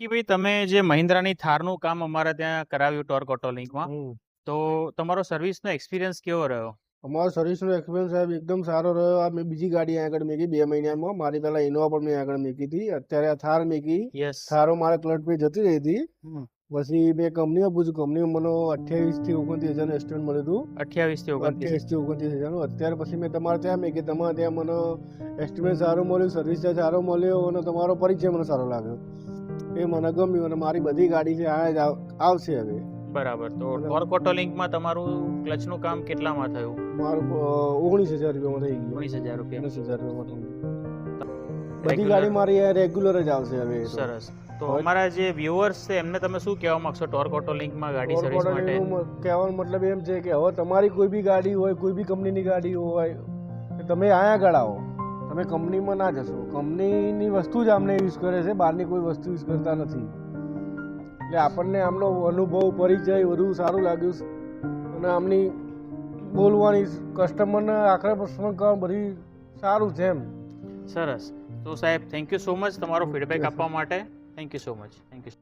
વિક્કીભાઈ, તમે જે મહિન્દ્રાની થારનું કામ અમારે ત્યાં કરાવ્યું ટોર્ક ઓટો લિંકમાં, હમ. તો તમારો સર્વિસનો એક્સપિરિયન્સ કેવો રહ્યો? અમારો સર્વિસનો એક્સપિરિયન્સ સાહેબ એકદમ સારો રહ્યો. આ મેં બીજી ગાડી અહીંયા આગળ મેકી 2 મહિનામાં. મારી પહેલાં ઇનોવા પણ મેં આગળ મેકી હતી. અત્યારે આ થાર મેકી. યસ. થારો મારે ક્લચ પે જતી રહી હતી. પછી મેં કંપનીમાં પૂછ્યું. કંપનીમાં મને 28 થી 29 હજારનું એસ્ટિમેટ મળ્યું હતું. 28 થી 29. 28 થી 29 હજારનું. અત્યારે પછી મેં તમારે ત્યાં મેં કે તમારે ત્યાં મને એસ્ટિમેટ સારું મળ્યું, સર્વિસ ચાર્જ સારો મળ્યો અને તમારો પરિચય મને સારો લાગ્યો. એ મને ગમ્યું અને મારી બધી ગાડી છે આ જ આવશે હવે. બરાબર. તો ટોર્ક ઓટો લિંકમાં તમારું ક્લચનું કામ કેટલામાં થયું? મારું 19,000 રૂપિયામાં થઈ ગયું. 19,000 રૂપિયા. 19,000 રૂપિયામાં થઈ ગયું. બધી ગાડી મારી રેગ્યુલર જ આવશે હવે. સરસ. તો અમારા જે વ્યુઅર્સ છે એમને તમે શું કહેવા માંગશો ટોર્ક ઓટો લિંકમાં ગાડી સર્વિસ માટે? કહેવાનો મતલબ એમ છે કે હવે તમારી કોઈ બી ગાડી હોય, કોઈ બી કંપનીની ગાડી હોય, તમે અહીંયા આગળ આવો. તમે કંપનીમાં ના જશો. કંપનીની વસ્તુ જ આમને યુઝ કરે છે, બહારની કોઈ વસ્તુ યુઝ કરતા નથી. એટલે આપણને આમનો અનુભવ, પરિચય બધું સારું લાગ્યું અને આમની બોલવાની, કસ્ટમરને આખરે પ્રશ્ન કરવા બધી સારું છે એમ. સરસ. તો સાહેબ, થેન્ક યુ સો મચ તમારો ફીડબેક આપવા માટે. Thank you so much. Thank you.